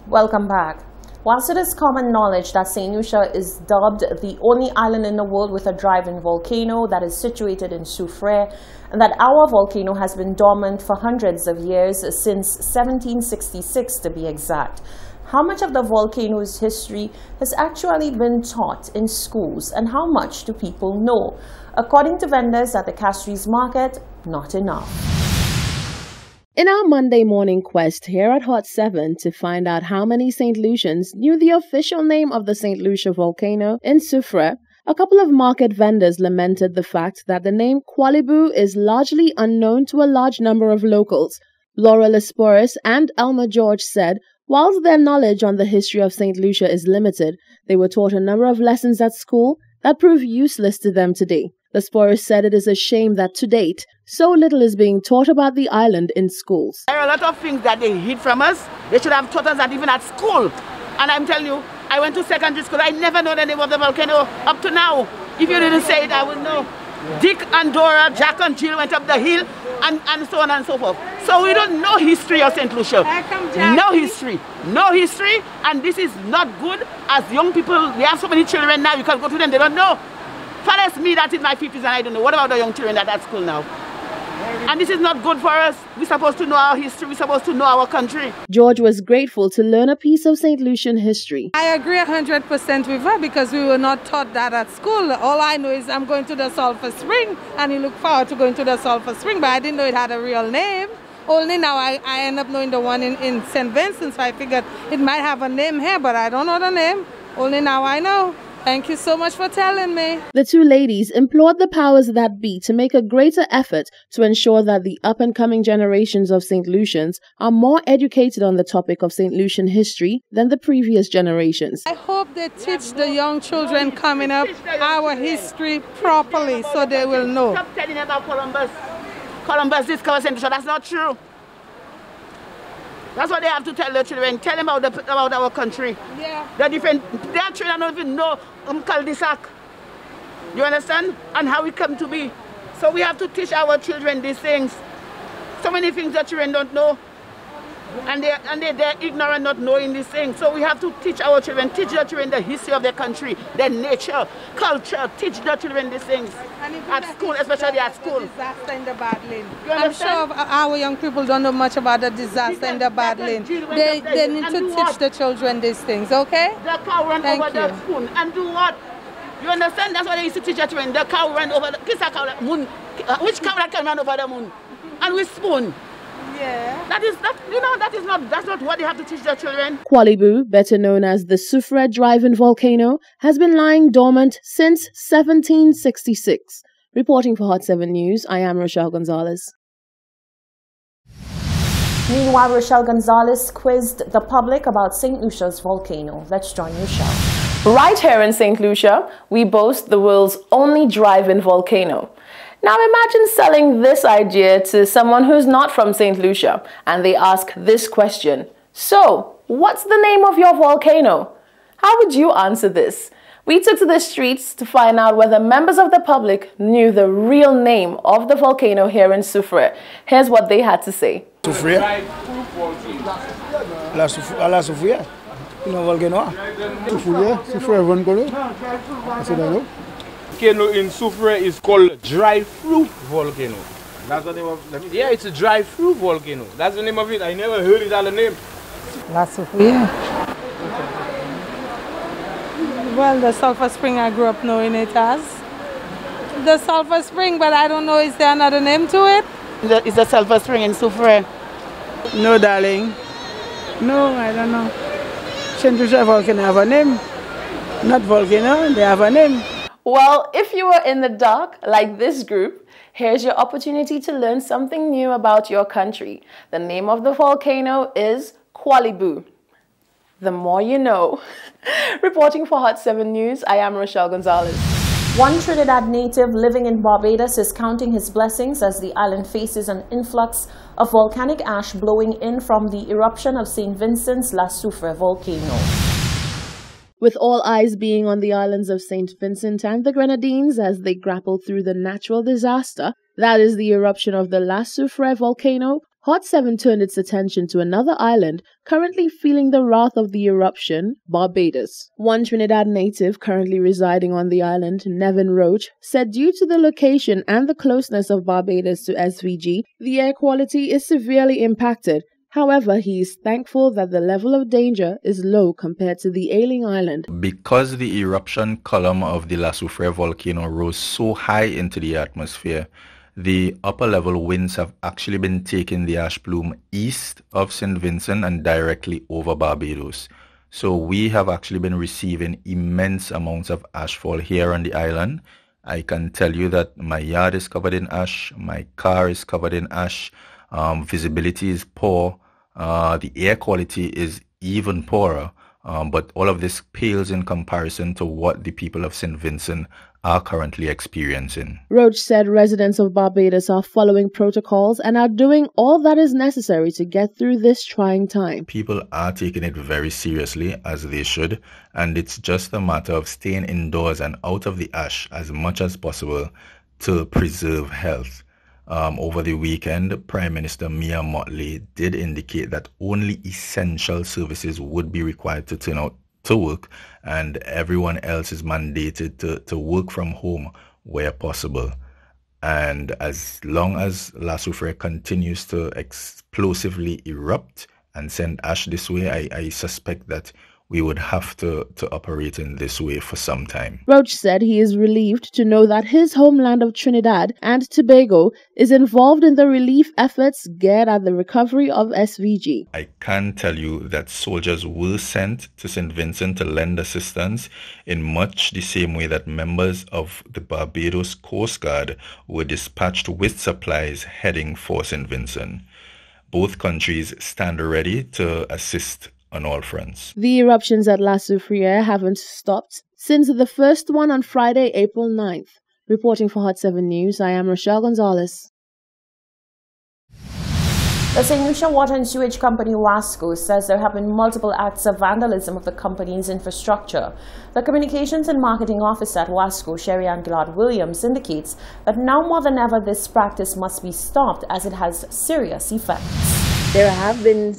Welcome back. Whilst it is common knowledge that St. Lucia is dubbed the only island in the world with a drive-in volcano that is situated in Soufrière, and that our volcano has been dormant for hundreds of years, since 1766 to be exact, how much of the volcano's history has actually been taught in schools, and how much do people know? According to vendors at the Castries market, not enough. In our Monday morning quest here at Hot 7 to find out how many St. Lucians knew the official name of the St. Lucia volcano in Soufrière, a couple of market vendors lamented the fact that the name Qualibou is largely unknown to a large number of locals. Laura Lesporis and Elma George said, whilst their knowledge on the history of St. Lucia is limited, they were taught a number of lessons at school that prove useless to them today. Lesporis said it is a shame that to date, so little is being taught about the island in schools. There are a lot of things that they hid from us. They should have taught us that even at school. And I'm telling you, I went to secondary school. I never know the name of the volcano up to now. If you didn't say it, I would know. Dick and Dora, Jack and Jill went up the hill, and so on and so forth. So we don't know history of St. Lucia. No history. No history. And this is not good. As young people, we have so many children now, you can go to them, they don't know. Fellas, me that's in my 50s and I don't know. What about the young children that are at school now? And this is not good for us. We're supposed to know our history. We're supposed to know our country. George was grateful to learn a piece of St. Lucian history. I agree 100% with her because we were not taught that at school. All I know is I'm going to the Sulphur Spring and you look forward to going to the Sulphur Spring, but I didn't know it had a real name. Only now I end up knowing the one in St. Vincent, so I figured it might have a name here, but I don't know the name. Only now I know. Thank you so much for telling me. The two ladies implored the powers that be to make a greater effort to ensure that the up-and-coming generations of St. Lucians are more educated on the topic of St. Lucian history than the previous generations. I hope they teach the young children coming up our history properly so they will know. Stop telling about Columbus. Columbus discovered St. Lucia. That's not true. That's what they have to tell the children. Tell them about our country. Yeah. Their children don't even know cul-de-sac. You understand? And how we come to be. So we have to teach our children these things. So many things that children don't know. And they're ignorant, not knowing these things. So we have to teach our children, teach the children the history of their country, their nature, culture, teach the children these things. At school, especially at school. Disaster in the Bad Lane. I'm sure our young people don't know much about the disaster in the Bad Lane. They need to teach the children these things, okay? The cow ran over the spoon. And do what? You understand? That's what they used to teach the children. The cow ran over the moon. Which cow that can run over the moon? And with spoon. Yeah. That's not what they have to teach their children. Qualibou, better known as the Soufrière drive-in volcano, has been lying dormant since 1766. Reporting for Hot 7 News, I am Rochelle Gonzalez. Meanwhile, Rochelle Gonzalez quizzed the public about St. Lucia's volcano. Let's join Rochelle. Right here in St. Lucia, we boast the world's only drive-in volcano. Now imagine selling this idea to someone who's not from St. Lucia and they ask this question. So, what's the name of your volcano? How would you answer this? We took to the streets to find out whether members of the public knew the real name of the volcano here in Soufrière. Here's what they had to say. Soufrière? La Soufrière? No volcano? Soufrière volcano? Volcano in Soufrière is called dry fruit volcano. That's the name of it. Yeah, it's a dry fruit volcano. That's the name of it. I never heard it other name. La Soufrière. Well, the Sulphur Spring I grew up knowing it as. The Sulphur Spring, but I don't know, is there another name to it? It's the Sulphur Spring in Soufrière. No, darling. No, I don't know. St. Lucia volcano have a name. Not volcano, they have a name. Well, if you were in the dark, like this group, here's your opportunity to learn something new about your country. The name of the volcano is Qualibou. The more you know. Reporting for Hot 7 News, I am Rochelle Gonzalez. One Trinidad native living in Barbados is counting his blessings as the island faces an influx of volcanic ash blowing in from the eruption of St. Vincent's La Soufrière volcano. With all eyes being on the islands of St. Vincent and the Grenadines as they grapple through the natural disaster, that is the eruption of the La Soufrière volcano, Hot 7 turned its attention to another island currently feeling the wrath of the eruption, Barbados. One Trinidad native currently residing on the island, Nevin Roach, said due to the location and the closeness of Barbados to SVG, the air quality is severely impacted. However, he is thankful that the level of danger is low compared to the ailing island. Because the eruption column of the La Soufrière volcano rose so high into the atmosphere, the upper level winds have actually been taking the ash plume east of St. Vincent and directly over Barbados. So we have actually been receiving immense amounts of ashfall here on the island. I can tell you that my yard is covered in ash, my car is covered in ash, visibility is poor, the air quality is even poorer, but all of this pales in comparison to what the people of St. Vincent are currently experiencing. Roach said residents of Barbados are following protocols and are doing all that is necessary to get through this trying time. People are taking it very seriously, as they should, and it's just a matter of staying indoors and out of the ash as much as possible to preserve health. Over the weekend, Prime Minister Mia Mottley did indicate that only essential services would be required to turn out to work, and everyone else is mandated to work from home where possible. And as long as La Soufrière continues to explosively erupt and send ash this way, I suspect that we would have to operate in this way for some time. Roach said he is relieved to know that his homeland of Trinidad and Tobago is involved in the relief efforts geared at the recovery of SVG. I can tell you that soldiers were sent to St. Vincent to lend assistance in much the same way that members of the Barbados Coast Guard were dispatched with supplies heading for St. Vincent. Both countries stand ready to assist on all fronts. The eruptions at La Soufrière haven't stopped since the first one on Friday, April 9th. Reporting for Hot 7 News, I am Rochelle Gonzalez. The St. Lucia Water and Sewage Company, WASCO, says there have been multiple acts of vandalism of the company's infrastructure. The Communications and Marketing Officer at WASCO, Sherry Ann Gillard-Williams, indicates that now more than ever this practice must be stopped as it has serious effects. There have been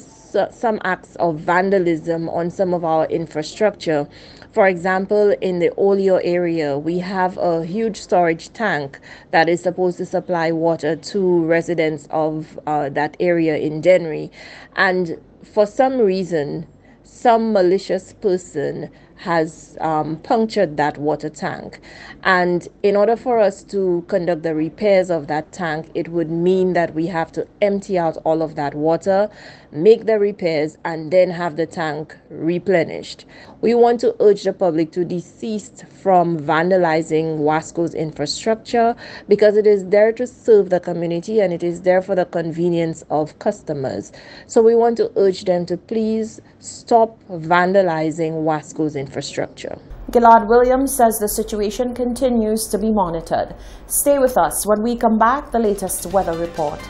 some acts of vandalism on some of our infrastructure. For example, in the Olio area, we have a huge storage tank that is supposed to supply water to residents of that area in Dennery. And for some reason, some malicious person has punctured that water tank. And in order for us to conduct the repairs of that tank, it would mean that we have to empty out all of that water, make the repairs, and then have the tank replenished. We want to urge the public to desist from vandalizing WASCO's infrastructure because it is there to serve the community and it is there for the convenience of customers. So we want to urge them to please stop vandalizing WASCO's infrastructure. Gillard-Williams says the situation continues to be monitored. Stay with us. When we come back, the latest weather report.